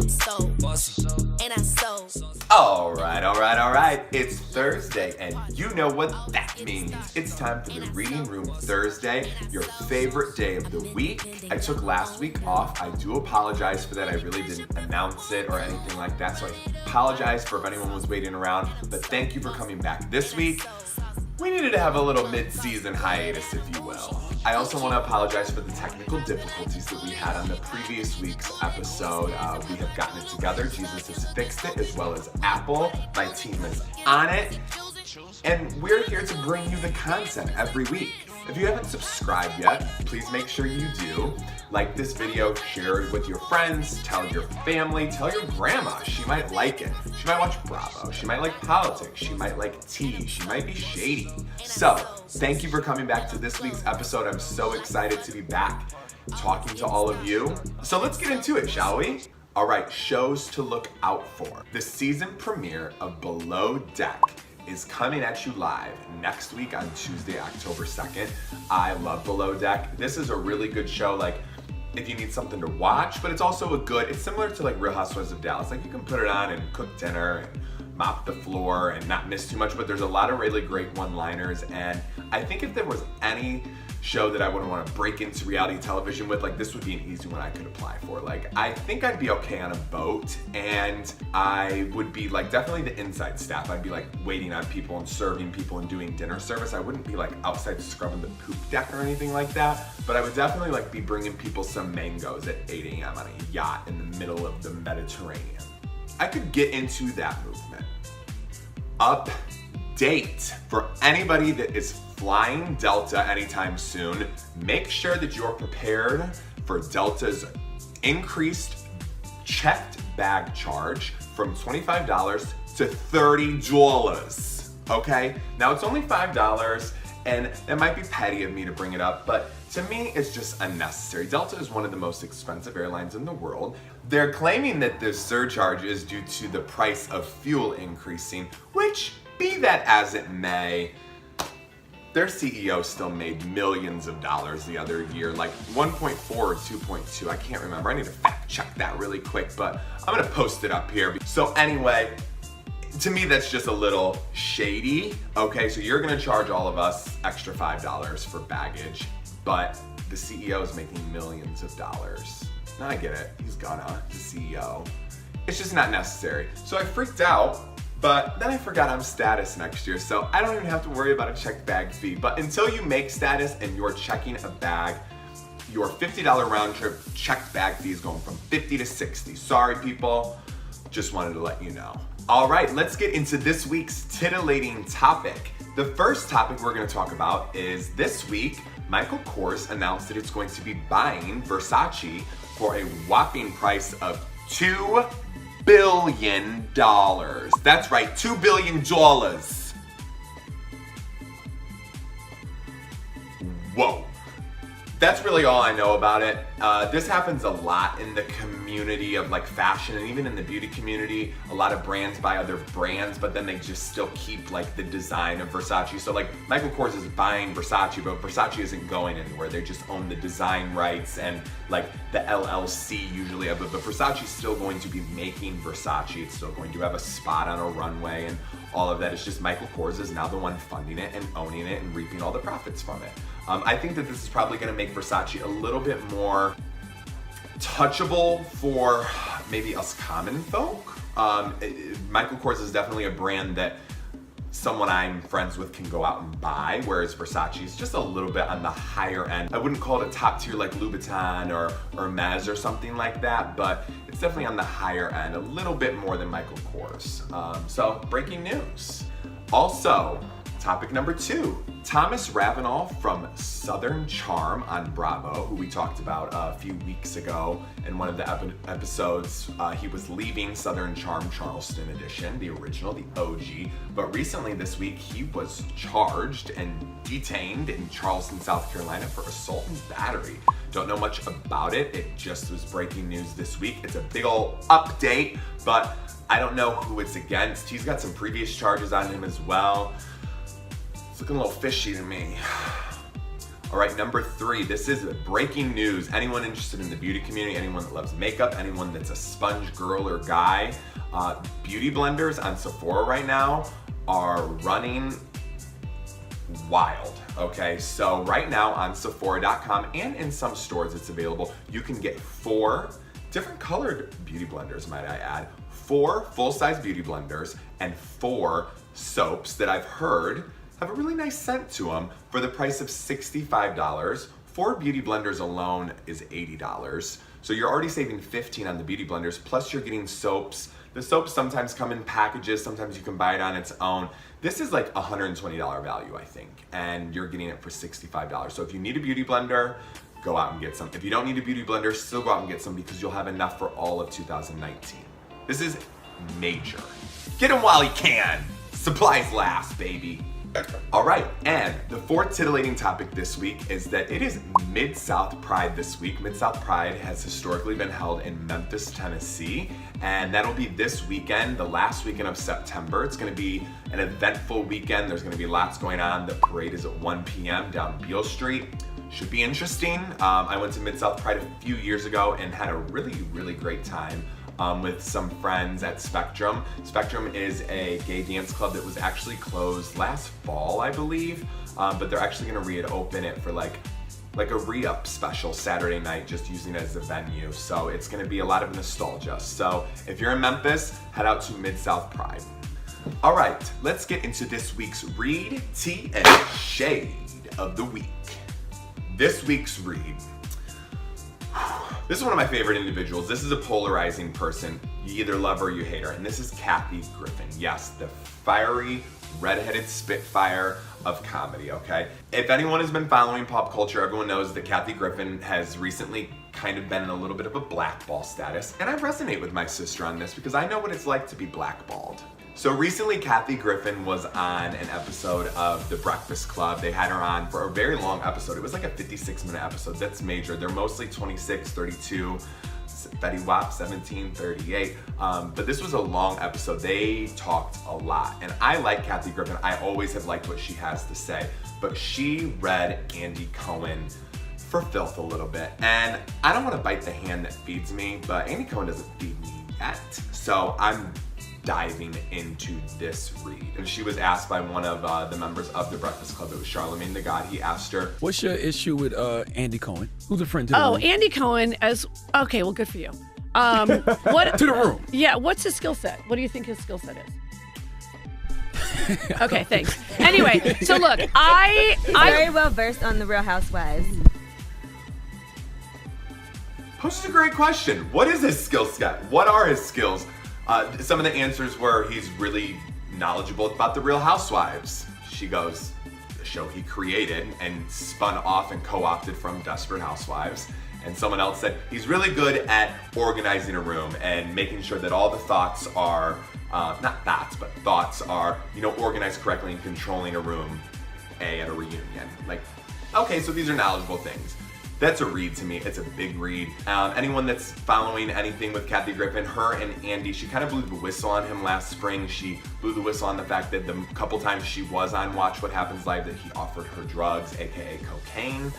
I'm so bossy, and I so. All right. It's Thursday, and you know what that means. It's time for the Reading Room Thursday, your favorite day of the week. I took last week off. I do apologize for that. I really didn't announce it or anything like that, so I apologize for if anyone was waiting around, but thank you for coming back this week. We needed to have a little mid-season hiatus, if you will. I also want to apologize for the technical difficulties that we had on the previous week's episode. We have gotten it together. Jesus has fixed it, as well as Apple. My team is on it. And we're here to bring you the content every week. If you haven't subscribed yet, please make sure you do. Like this video, share it with your friends, tell your family, tell your grandma. She might like it. She might watch Bravo. She might like politics. She might like tea. She might be shady. So, thank you for coming back to this week's episode. I'm so excited to be back talking to all of you. So let's get into it, shall we? All right, shows to look out for. The season premiere of Below Deck is coming at you live next week on Tuesday, October 2nd. I love Below Deck. This is a really good show, like if you need something to watch, but it's also it's similar to like Real Housewives of Dallas. Like you can put it on and cook dinner and mop the floor and not miss too much, but there's a lot of really great one-liners. And I think if there was any show that I wouldn't want to break into reality television with, like this would be an easy one I could apply for. Like I think I'd be okay on a boat, and I would be like definitely the inside staff. I'd be like waiting on people and serving people and doing dinner service. I wouldn't be like outside scrubbing the poop deck or anything like that, but I would definitely like be bringing people some mangoes at 8 a.m. on a yacht in the middle of the Mediterranean. I could get into that movement. Update for anybody that is flying Delta anytime soon. Make sure that you're prepared for Delta's increased checked bag charge from $25 to $30. Okay? Now it's only $5, and it might be petty of me to bring it up, but to me, it's just unnecessary. Delta is one of the most expensive airlines in the world. They're claiming that this surcharge is due to the price of fuel increasing, which, be that as it may, their CEO still made millions of dollars the other year, like 1.4 or 2.2, I can't remember. I need to fact check that really quick, but I'm gonna post it up here. So anyway, to me, that's just a little shady. Okay, so you're gonna charge all of us extra $5 for baggage, but the CEO is making millions of dollars. Now I get it, he's the CEO. It's just not necessary. So I freaked out, but then I forgot I'm status next year, so I don't even have to worry about a checked bag fee. But until you make status and you're checking a bag, your $50 round trip checked bag fee is going from $50 to $60. Sorry people, just wanted to let you know. All right, let's get into this week's titillating topic. The first topic we're gonna talk about is this week, Michael Kors announced that it's going to be buying Versace for a whopping price of $2 billion. That's right, $2 billion. Whoa. That's really all I know about it. This happens a lot in the community of like fashion, and even in the beauty community. A lot of brands buy other brands, but then they just still keep like the design of Versace. So like Michael Kors is buying Versace, but Versace isn't going anywhere. They just own the design rights and like the LLC usually of it. But Versace's still going to be making Versace. It's still going to have a spot on a runway and all of that. It's just Michael Kors is now the one funding it and owning it and reaping all the profits from it. I think that this is probably gonna make Versace a little bit more touchable for maybe us common folk. Michael Kors is definitely a brand that someone I'm friends with can go out and buy, whereas Versace is just a little bit on the higher end. I wouldn't call it a top tier like Louboutin or Hermes or something like that, but it's definitely on the higher end, a little bit more than Michael Kors. So breaking news. Also, topic number 2, Thomas Ravenel from Southern Charm on Bravo, who we talked about a few weeks ago in one of the episodes. He was leaving Southern Charm Charleston edition, the original, the OG. But recently this week, he was charged and detained in Charleston, South Carolina for assault and battery. Don't know much about it. It just was breaking news this week. It's a big ol' update, but I don't know who it's against. He's got some previous charges on him as well. It's looking a little fishy to me. All right, number 3, this is breaking news. Anyone interested in the beauty community, anyone that loves makeup, anyone that's a sponge girl or guy, beauty blenders on Sephora right now are running wild. Okay, so right now on Sephora.com and in some stores it's available, you can get 4 different colored beauty blenders, might I add. 4 full-size beauty blenders and 4 soaps that I've heard have a really nice scent to them for the price of $65. 4 beauty blenders alone is $80. So you're already saving $15 on the beauty blenders, plus you're getting soaps. The soaps sometimes come in packages, sometimes you can buy it on its own. This is like $120 value, I think, and you're getting it for $65. So if you need a beauty blender, go out and get some. If you don't need a beauty blender, still go out and get some because you'll have enough for all of 2019. This is major. Get them while you can. Supplies last, baby. All right, and the 4th titillating topic this week is that it is Mid-South Pride this week. Mid-South Pride has historically been held in Memphis, Tennessee, and that'll be this weekend, the last weekend of September. It's gonna be an eventful weekend. There's gonna be lots going on. The parade is at 1 p.m. down Beale Street. Should be interesting. I went to Mid-South Pride a few years ago and had a really, really great time. With some friends at Spectrum. Spectrum is a gay dance club that was actually closed last fall, I believe, but they're actually gonna reopen it for like a re-up special Saturday night, just using it as a venue. So it's gonna be a lot of nostalgia. So if you're in Memphis, head out to Mid-South Pride. All right, let's get into this week's Read, Tea, and Shade of the Week. This week's read. This is one of my favorite individuals. This is a polarizing person. You either love her or you hate her. And this is Kathy Griffin. Yes, the fiery, redheaded spitfire of comedy, okay? If anyone has been following pop culture, everyone knows that Kathy Griffin has recently kind of been in a little bit of a blackball status. And I resonate with my sister on this because I know what it's like to be blackballed. So recently, Kathy Griffin was on an episode of The Breakfast Club. They had her on for a very long episode. It was like a 56-minute episode. That's major. They're mostly 26, 32, Betty Wap, 17, 38. But this was a long episode. They talked a lot. And I like Kathy Griffin. I always have liked what she has to say. But she read Andy Cohen for filth a little bit. And I don't want to bite the hand that feeds me, but Andy Cohen doesn't feed me yet. So I'm diving into this read. And she was asked by one of the members of The Breakfast Club, it was Charlemagne the God, he asked her, what's your issue with Andy Cohen? Who's a friend to the room? Oh, Andy Cohen okay, well, good for you. What to the room. Yeah, what's his skill set? What do you think his skill set is? Okay, thanks. Anyway, so look, I very well versed on the Real Housewives. Posed a great question. What is his skill set? What are his skills? Some of the answers were he's really knowledgeable about the Real Housewives. She goes, the show he created and spun off and co-opted from Desperate Housewives. And someone else said he's really good at organizing a room and making sure that all the thoughts are, not thoughts, but thoughts are, organized correctly and controlling a room at a reunion. Like, okay, so these are knowledgeable things. That's a read to me. It's a big read. Anyone that's following anything with Kathy Griffin, her and Andy, she kind of blew the whistle on him last spring. She blew the whistle on the fact that the couple times she was on Watch What Happens Live that he offered her drugs, aka cocaine.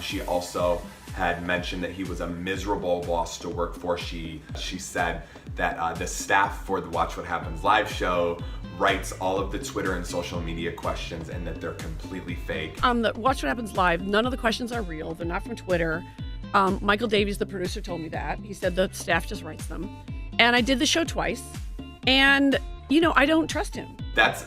She also had mentioned that he was a miserable boss to work for. She said that the staff for the Watch What Happens Live show writes all of the Twitter and social media questions and that they're completely fake. The Watch What Happens Live, none of the questions are real. They're not from Twitter. Michael Davies, the producer, told me that. He said the staff just writes them. And I did the show twice. And, I don't trust him. That's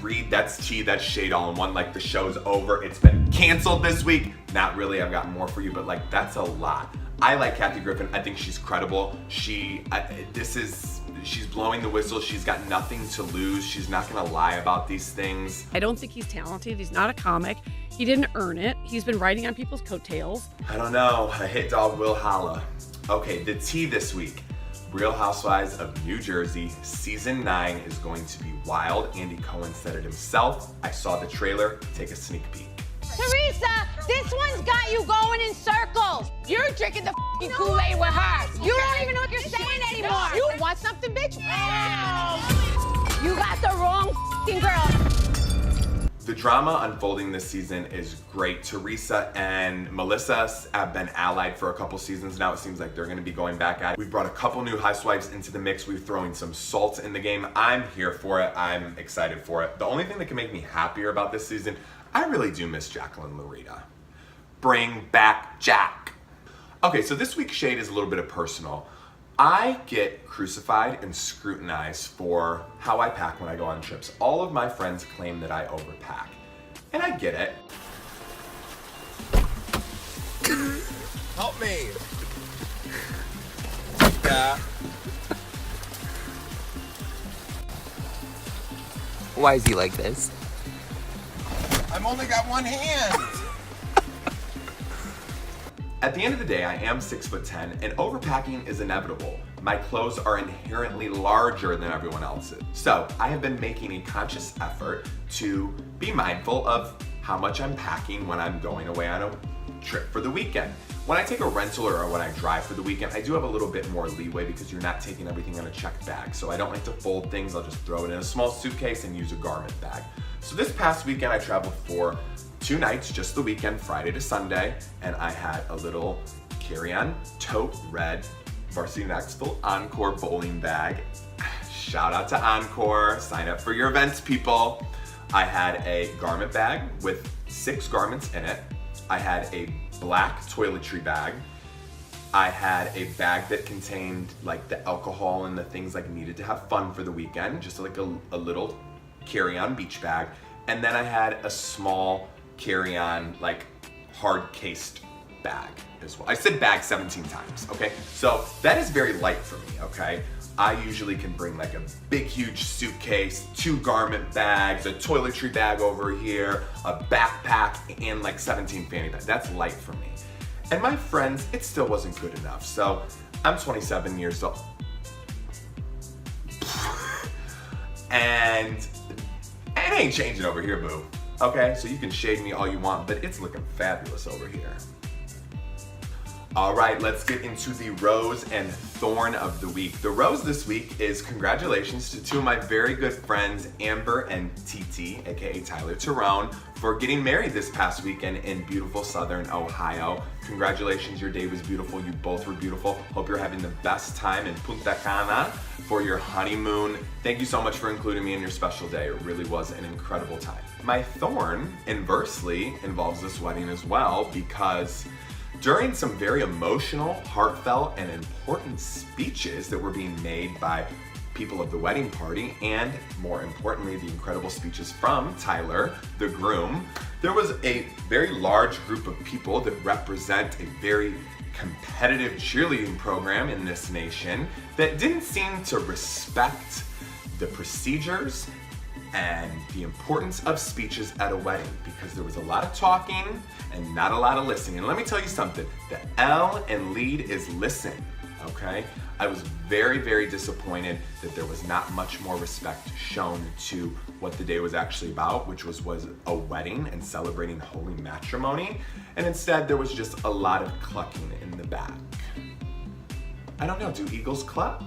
read, that's tea, that's shade all in one. Like, the show's over. It's been canceled this week. Not really, I've got more for you, but that's a lot. I like Kathy Griffin. I think she's credible. She's blowing the whistle. She's got nothing to lose. She's not gonna lie about these things. I don't think he's talented. He's not a comic. He didn't earn it. He's been riding on people's coattails. I don't know. A hit dog will holla. Okay, the tea this week. Real Housewives of New Jersey, season 9 is going to be wild. Andy Cohen said it himself. I saw the trailer. Take a sneak peek. Teresa, this one's got you going in circles. You're drinking the Kool-Aid with her. You don't even know what you're saying anymore. You want something, bitch? You got the wrong girl. The drama unfolding this season is great. Teresa and Melissa have been allied for a couple seasons now. It seems like they're gonna be going back at it. We've brought a couple new housewives into the mix. We've thrown some salt in the game. I'm here for it. I'm excited for it. The only thing that can make me happier about this season, I really do miss Jacqueline Larita. Bring back Jack. Okay, so this week's shade is a little bit of personal. I get crucified and scrutinized for how I pack when I go on trips. All of my friends claim that I overpack, and I get it. Help me. Yeah. Why is he like this? I've only got one hand. At the end of the day, I am 6'10", and overpacking is inevitable. My clothes are inherently larger than everyone else's. So I have been making a conscious effort to be mindful of how much I'm packing when I'm going away on a trip for the weekend. When I take a rental or when I drive for the weekend, I do have a little bit more leeway because you're not taking everything in a checked bag. So I don't like to fold things. I'll just throw it in a small suitcase and use a garment bag. So this past weekend, I traveled for 2 nights, just the weekend, Friday to Sunday, and I had a little carry-on tote red Varsity Knoxville Encore bowling bag. Shout out to Encore, sign up for your events, people. I had a garment bag with 6 garments in it. I had a black toiletry bag. I had a bag that contained like the alcohol and the things like needed to have fun for the weekend, just like a little carry-on beach bag. And then I had a small carry-on, like hard cased bag as well. I said bag 17 times, okay? So that is very light for me, okay? I usually can bring like a big, huge suitcase, 2 garment bags, a toiletry bag over here, a backpack, and like 17 fanny bags. That's light for me. And my friends, it still wasn't good enough. So I'm 27 years old. And it ain't changing over here, boo. Okay, so you can shade me all you want, but it's looking fabulous over here. All right, let's get into the rose and thorn of the week. The rose this week is congratulations to 2 of my very good friends, Amber and TT, aka Tyler Tyrone, for getting married this past weekend in beautiful Southern Ohio. Congratulations, your day was beautiful. You both were beautiful. Hope you're having the best time in Punta Cana for your honeymoon. Thank you so much for including me in your special day. It really was an incredible time. My thorn, inversely, involves this wedding as well because during some very emotional, heartfelt, and important speeches that were being made by people of the wedding party, and more importantly, the incredible speeches from Tyler, the groom, there was a very large group of people that represent a very competitive cheerleading program in this nation that didn't seem to respect the procedures and the importance of speeches at a wedding, because there was a lot of talking and not a lot of listening. And let me tell you something, the L in lead is listen, okay? I was very, very disappointed that there was not much more respect shown to what the day was actually about, which was a wedding and celebrating holy matrimony. And instead, there was just a lot of clucking in the back. I don't know, do eagles cluck?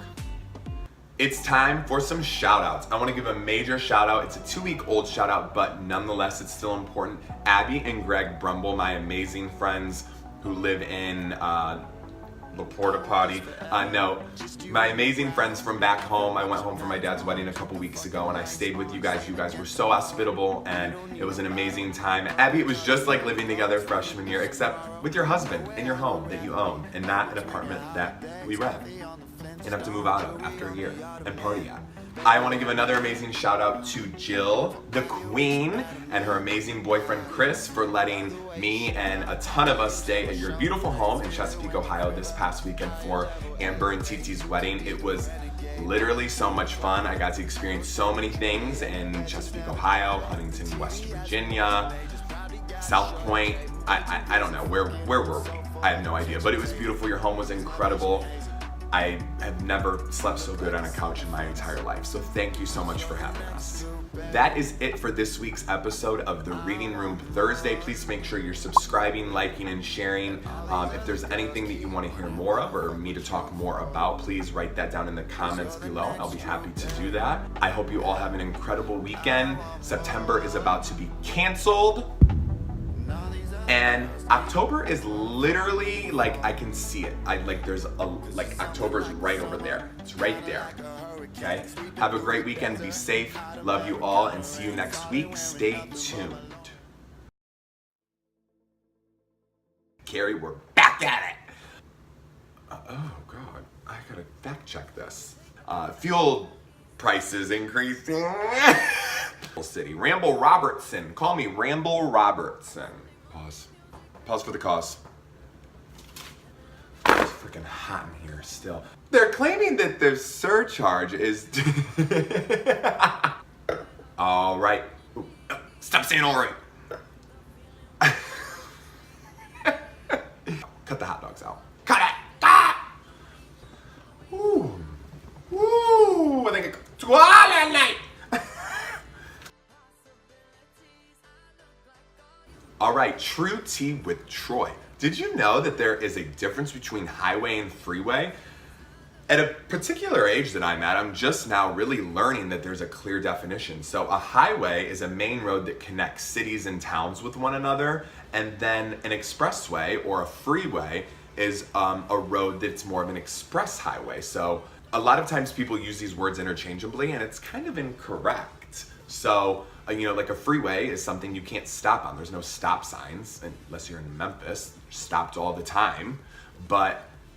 It's time for some shout outs. I want to give a major shout out. It's a 2-week-old shout out, but nonetheless, it's still important. Abby and Greg Brumble, my amazing friends who live in La Porta Potty. No, my amazing friends from back home. I went home for my dad's wedding a couple weeks ago and I stayed with you guys. You guys were so hospitable and it was an amazing time. Abby, it was just like living together freshman year, except with your husband in your home that you own and not an apartment that we rent and have to move out of after a year and party at. I want to give another amazing shout out to Jill, the queen, and her amazing boyfriend Chris for letting me and a ton of us stay at your beautiful home in Chesapeake, Ohio this past weekend for Amber and TT's wedding. It was literally so much fun. I got to experience so many things in Chesapeake, Ohio, Huntington, West Virginia, South Point. I don't know, where were we? I have no idea, but it was beautiful. Your home was incredible. I have never slept so good on a couch in my entire life. So thank you so much for having us. That is it for this week's episode of the Reading Room Thursday. Please make sure you're subscribing, liking, and sharing. If there's anything that you want to hear more of or me to talk more about, please write that down in the comments below. I'll be happy to do that. I hope you all have an incredible weekend. September is about to be canceled. And October is literally, like, I can see it. October's right over there. It's right there. Okay? Have a great weekend. Be safe. Love you all, and see you next week. Stay tuned. Carrie, we're back at it. Oh, God. I gotta fact check this. Fuel prices increasing. City. Ramble Robertson. Call me Ramble Robertson. Pause. Pause for the cause. It's freaking hot in here still. They're claiming that the surcharge is... All right. Ooh, stop saying all right. Cut the hot dogs out. Cut it! Ah! Ooh. Ooh. I think it's too hot at night. All right, true tea with Troy. Did you know that there is a difference between highway and freeway? At a particular age that I'm at, I'm just now really learning that there's a clear definition. So a highway is a main road that connects cities and towns with one another, and then an expressway or a freeway is a road that's more of an express highway. So a lot of times people use these words interchangeably, and it's kind of incorrect. So, like a freeway is something you can't stop on. There's no stop signs, unless you're in Memphis. You're stopped all the time.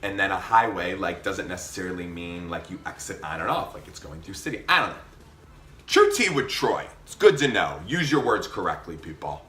And then a highway, doesn't necessarily mean, you exit on and off, it's going through city. I don't know. True tea with Troy. It's good to know. Use your words correctly, people.